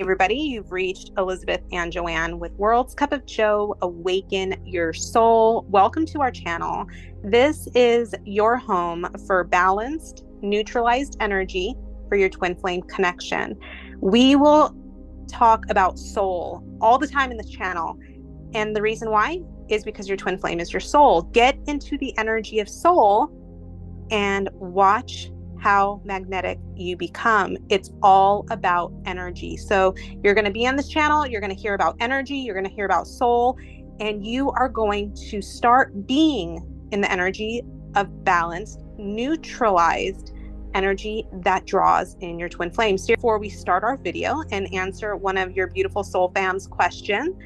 Everybody, you've reached Elizabeth and Joanne with World's Cup of Joe, Awaken Your Soul. Welcome to our channel. This is your home for balanced, neutralized energy for your twin flame connection. We will talk about soul all the time in this channel. And the reason why is because your twin flame is your soul. Get into the energy of soul and watch how magnetic you become. It's all about energy. So you're going to be on this channel, you're going to hear about energy, you're going to hear about soul, and you are going to start being in the energy of balanced, neutralized energy that draws in your twin flames. Before we start our video and answer one of your beautiful soul fams' question,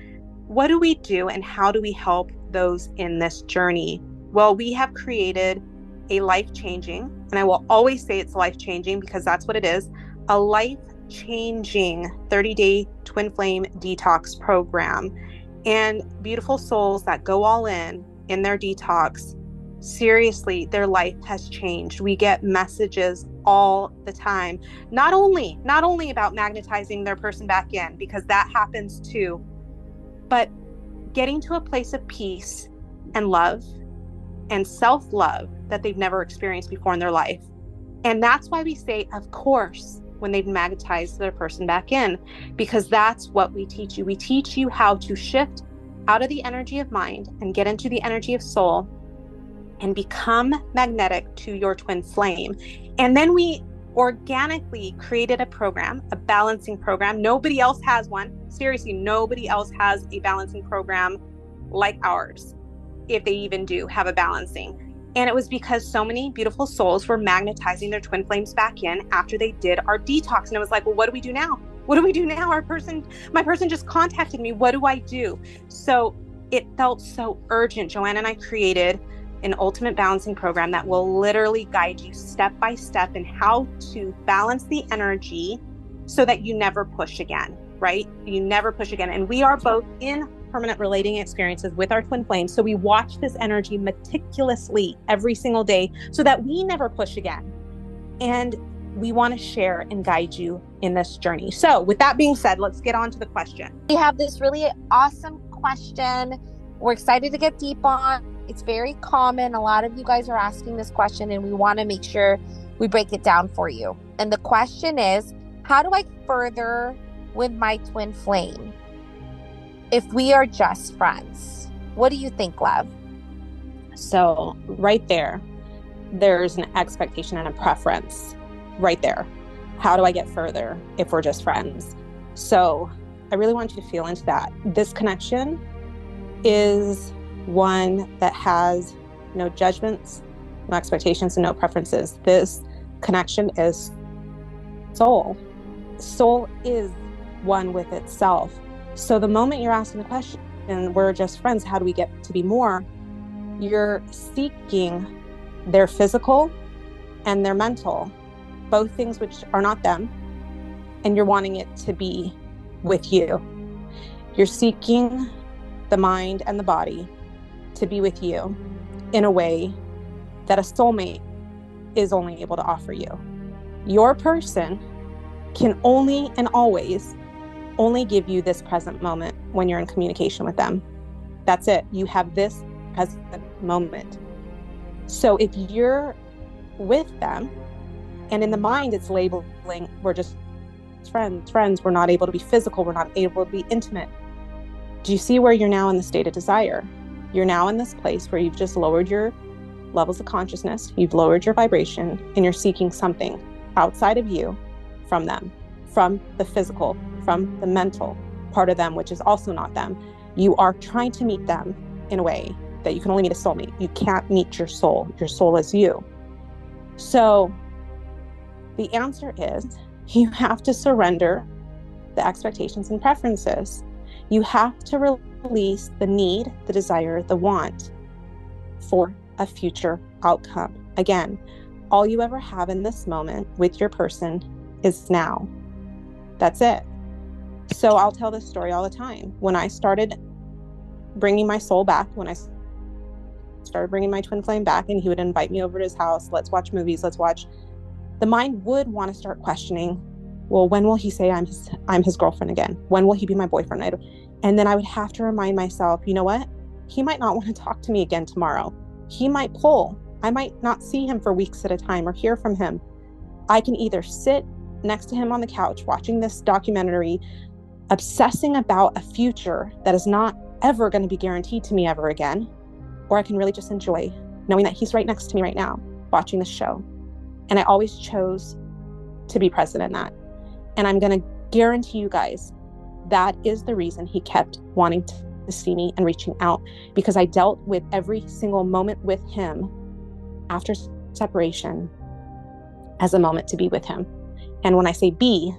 what do we do and how do we help those in this journey? Well, we have created a life-changing, and I will always say it's life-changing because that's what it is, a life-changing 30-day twin flame detox program. And beautiful souls that go all in their detox, seriously, their life has changed. We get messages all the time, not only about magnetizing their person back in, because that happens too, but getting to a place of peace and love and self-love that they've never experienced before in their life. And that's why we say, of course, when they've magnetized their person back in, because that's what we teach you. We teach you how to shift out of the energy of mind and get into the energy of soul and become magnetic to your twin flame. And then we organically created a program, a balancing program. Nobody else has one. Seriously, nobody else has a balancing program like ours, if they even do have a balancing. And it was because so many beautiful souls were magnetizing their twin flames back in after they did our detox. And it was like, well, what do we do now? What do we do now? My person just contacted me. What do I do? So it felt so urgent. Joanne and I created an ultimate balancing program that will literally guide you step by step in how to balance the energy so that you never push again, right? You never push again. And we are both in permanent relating experiences with our twin flames. So we watch this energy meticulously every single day so that we never push again. And we want to share and guide you in this journey. So with that being said, let's get on to the question. We have this really awesome question we're excited to get deep on. It's very common. A lot of you guys are asking this question and we want to make sure we break it down for you. And the question is, how do I further with my twin flame if we are just friends? What do you think, love? So right there's an expectation and a preference right there. How do I get further if we're just friends? So I really want you to feel into that. This connection is one that has no judgments, no expectations, and no preferences. This connection is soul. Soul is one with itself. So the moment you're asking the question, and we're just friends, how do we get to be more? You're seeking their physical and their mental, both things which are not them, and you're wanting it to be with you. You're seeking the mind and the body to be with you in a way that a soulmate is only able to offer you. Your person can only and always only give you this present moment when you're in communication with them. That's it. You have this present moment. So if you're with them and in the mind it's labeling, we're just friends, we're not able to be physical, we're not able to be intimate. Do you see where you're now in the state of desire? You're now in this place where you've just lowered your levels of consciousness, you've lowered your vibration, and you're seeking something outside of you from them, from the physical, from the mental part of them, which is also not them. You are trying to meet them in a way that you can only meet a soulmate. You can't meet your soul. Your soul is you. So the answer is you have to surrender the expectations and preferences. You have to release the need, the desire, the want for a future outcome. Again, all you ever have in this moment with your person is now. That's it. So I'll tell this story all the time. When I started bringing my soul back, when I started bringing my twin flame back and he would invite me over to his house, let's watch movies, the mind would want to start questioning well, when will he say I'm his girlfriend again? When will he be my boyfriend? And then I would have to remind myself, you know what? He might not want to talk to me again tomorrow. He might pull. I might not see him for weeks at a time or hear from him. I can either sit next to him on the couch watching this documentary, obsessing about a future that is not ever going to be guaranteed to me ever again, or I can really just enjoy knowing that he's right next to me right now, watching the show. And I always chose to be present in that. And I'm going to guarantee you guys that is the reason he kept wanting to see me and reaching out, because I dealt with every single moment with him after separation as a moment to be with him. And when I say be,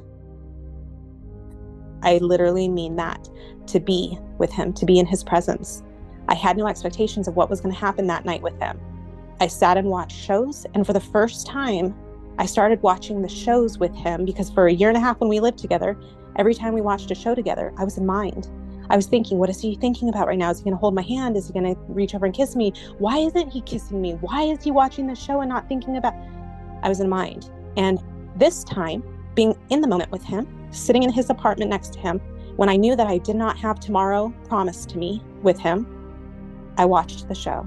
I literally mean that, to be with him, to be in his presence. I had no expectations of what was going to happen that night with him. I sat and watched shows, and for the first time, I started watching the shows with him, because for a year and a half when we lived together, every time we watched a show together, I was in mind. I was thinking, what is he thinking about right now? Is he going to hold my hand? Is he going to reach over and kiss me? Why isn't he kissing me? Why is he watching the show and not thinking about... I was in mind. And this time, being in the moment with him, sitting in his apartment next to him, when I knew that I did not have tomorrow promised to me with him, I watched the show.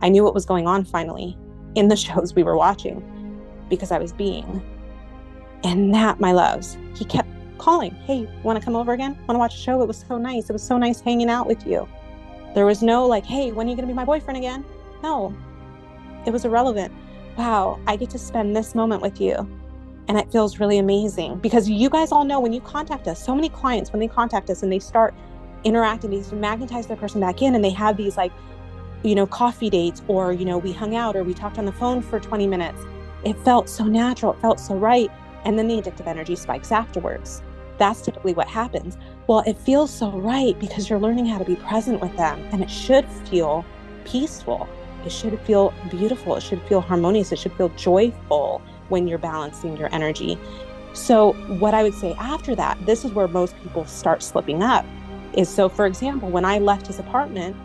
I knew what was going on finally in the shows we were watching, because I was being. And that, my loves, he kept calling. Hey, want to come over again? Want to watch a show? It was so nice. It was so nice hanging out with you. There was no like, hey, when are you going to be my boyfriend again? No, it was irrelevant. Wow, I get to spend this moment with you. And it feels really amazing, because you guys all know when you contact us, so many clients, when they contact us and they start interacting, they magnetize their person back in, and they have these like, coffee dates, or, we hung out, or we talked on the phone for 20 minutes. It felt so natural. It felt so right. And then the addictive energy spikes afterwards. That's typically what happens. Well, it feels so right because you're learning how to be present with them, and it should feel peaceful. It should feel beautiful. It should feel harmonious. It should feel joyful when you're balancing your energy. So what I would say after that, this is where most people start slipping up, is, so for example, when I left his apartment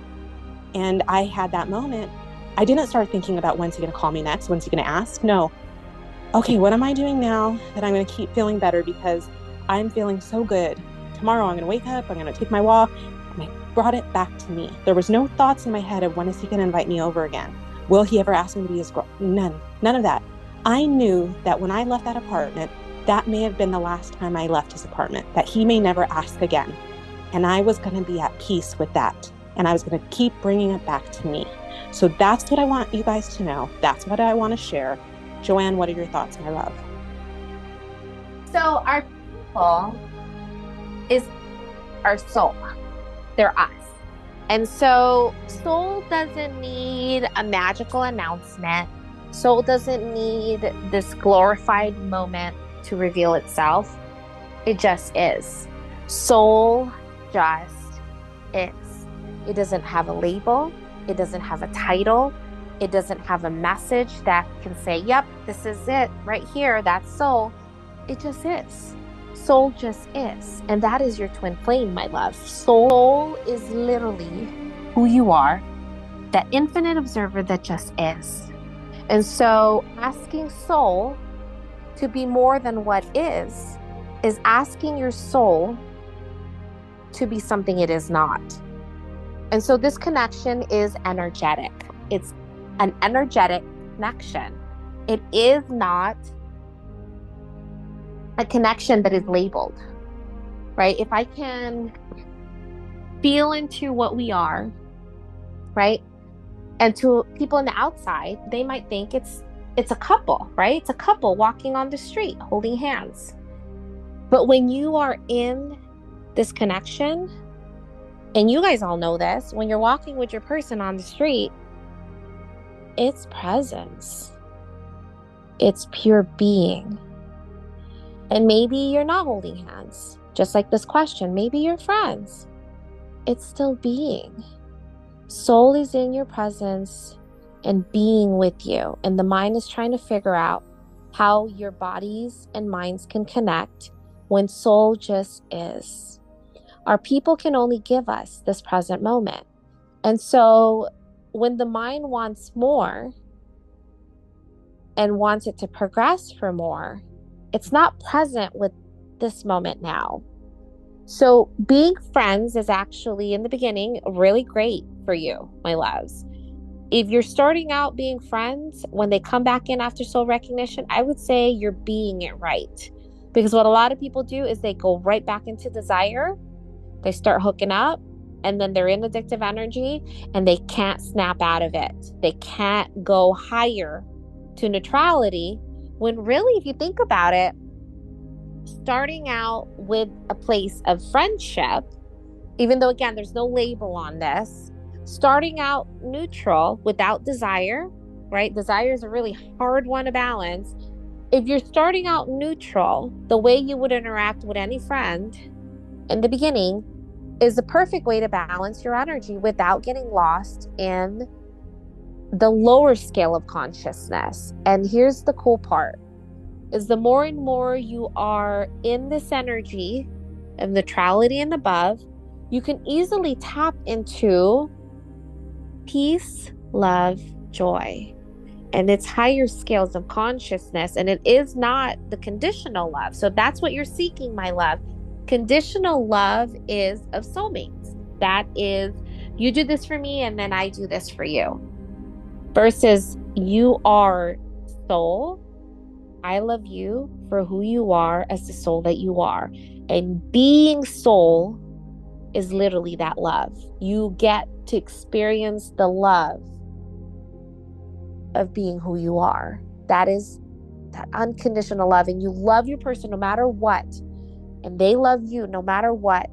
and I had that moment, I didn't start thinking about when's he going to call me next, when's he going to ask. No. Okay, what am I doing now that I'm going to keep feeling better because I'm feeling so good? Tomorrow I'm going to wake up, I'm going to take my walk. And I brought it back to me. There was no thoughts in my head of when is he going to invite me over again? Will he ever ask me to be his girl? None of that. I knew that when I left that apartment, that may have been the last time I left his apartment, that he may never ask again. And I was going to be at peace with that. And I was going to keep bringing it back to me. So that's what I want you guys to know. That's what I want to share. Joanne, what are your thoughts, my love? So our people is our soul. They're us. And so soul doesn't need a magical announcement. Soul doesn't need this glorified moment to reveal itself. It just is. Soul just is. It doesn't have a label. It doesn't have a title. It doesn't have a message that can say, yep, this is it right here. That's soul. It just is. Soul just is. And that is your twin flame, my love. Soul is literally who you are, that infinite observer that just is. And so asking soul to be more than what is asking your soul to be something it is not. And so this connection is energetic. It's an energetic connection. It is not a connection that is labeled, right? If I can feel into what we are, right? And to people on the outside, they might think it's a couple, right? It's a couple walking on the street, holding hands. But when you are in this connection, and you guys all know this, when you're walking with your person on the street, it's presence. It's pure being. And maybe you're not holding hands, just like this question. Maybe you're friends. It's still being. Soul is in your presence and being with you. And the mind is trying to figure out how your bodies and minds can connect when soul just is. Our people can only give us this present moment. And so when the mind wants more and wants it to progress for more, it's not present with this moment now. So being friends is actually in the beginning really great for you, my loves. If you're starting out being friends, when they come back in after soul recognition, I would say you're being it right. Because what a lot of people do is they go right back into desire, they start hooking up, and then they're in addictive energy and they can't snap out of it. They can't go higher to neutrality, when really, if you think about it, starting out with a place of friendship, even though again, there's no label on this, starting out neutral without desire, right? Desire is a really hard one to balance. If you're starting out neutral, the way you would interact with any friend in the beginning is the perfect way to balance your energy without getting lost in the lower scale of consciousness. And here's the cool part, is the more and more you are in this energy of neutrality and above, you can easily tap into peace, love, joy, and it's higher scales of consciousness. And it is not the conditional love. So that's what you're seeking, my love. Conditional love is of soulmates. That is, you do this for me and then I do this for you. Versus you are soul. I love you for who you are as the soul that you are. And being soul is literally that love. You get to experience the love of being who you are. That is that unconditional love. And you love your person no matter what. And they love you no matter what.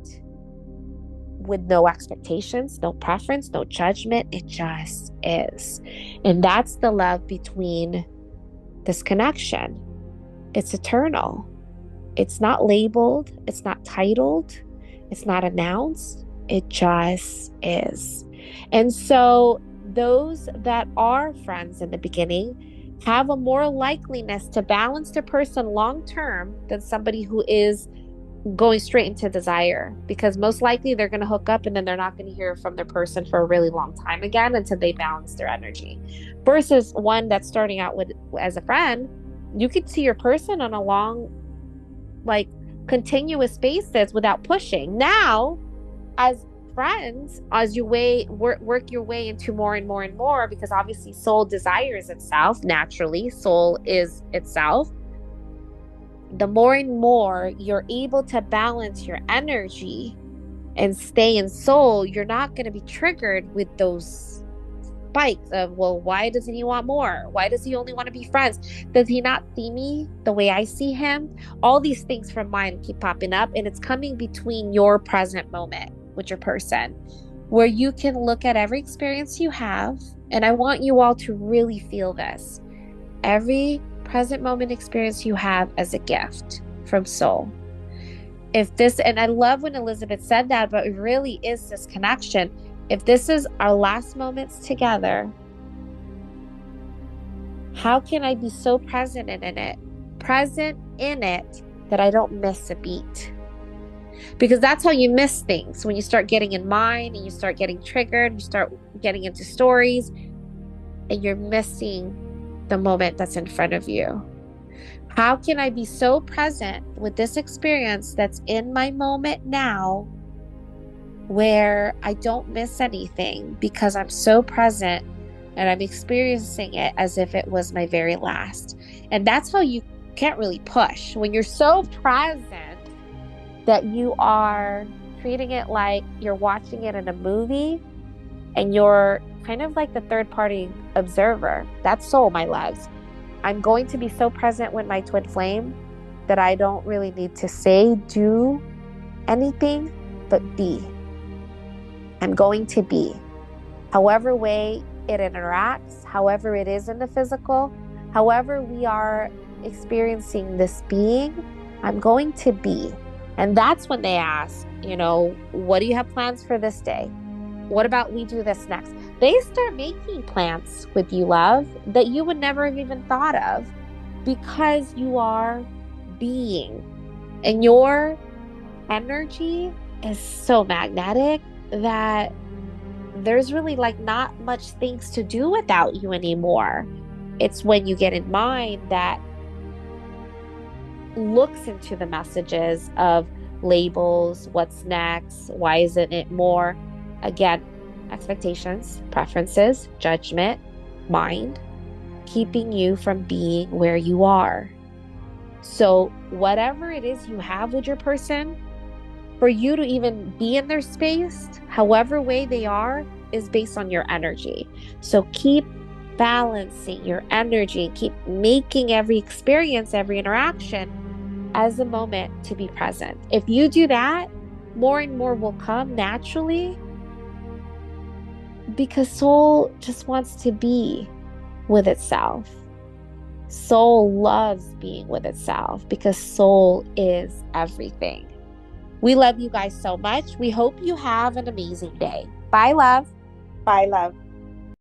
With no expectations, no preference, no judgment. It just is. And that's the love between this connection. It's eternal. It's not labeled. It's not titled. It's not announced. It just is. And so those that are friends in the beginning have a more likeliness to balance their person long term than somebody who is going straight into desire, because most likely they're going to hook up and then they're not going to hear from their person for a really long time again until they balance their energy. Versus one that's starting out with as a friend, you could see your person on a long, like, continuous basis without pushing. Now, as friends, as you work your way into more and more and more, because obviously soul desires itself naturally, soul is itself. The more and more you're able to balance your energy and stay in soul, you're not going to be triggered with those spikes of, well, why doesn't he want more? Why does he only want to be friends? Does he not see me the way I see him? All these things from mine keep popping up, and it's coming between your present moment with your person, where you can look at every experience you have. And I want you all to really feel this. Every present moment experience you have as a gift from soul. If this, and I love when Elizabeth said that, but it really is this connection. If this is our last moments together, how can I be so present in it that I don't miss a beat? Because that's how you miss things. When you start getting in mind and you start getting triggered, you start getting into stories and you're missing the moment that's in front of you. How can I be so present with this experience that's in my moment now, where I don't miss anything because I'm so present and I'm experiencing it as if it was my very last? And that's how you can't really push. When you're so present that you are treating it like you're watching it in a movie and you're kind of like the third party observer. That's soul, my loves. I'm going to be so present with my twin flame that I don't really need to say, do anything, but be. I'm going to be. However way it interacts, however it is in the physical, however we are experiencing this being, I'm going to be. And that's when they ask, what do you have plans for this day? What about we do this next? They start making plans with you, love, that you would never have even thought of, because you are being. And your energy is so magnetic that there's really not much things to do without you anymore. It's when you get in mind that looks into the messages of labels, what's next, why isn't it more? Again, expectations, preferences, judgment, mind, keeping you from being where you are. So, whatever it is you have with your person, for you to even be in their space, however way they are, is based on your energy. So, keep balancing your energy, keep making every experience, every interaction as a moment to be present. If you do that, more and more will come naturally because soul just wants to be with itself. Soul loves being with itself because soul is everything. We love you guys so much. We hope you have an amazing day. Bye, love. Bye, love.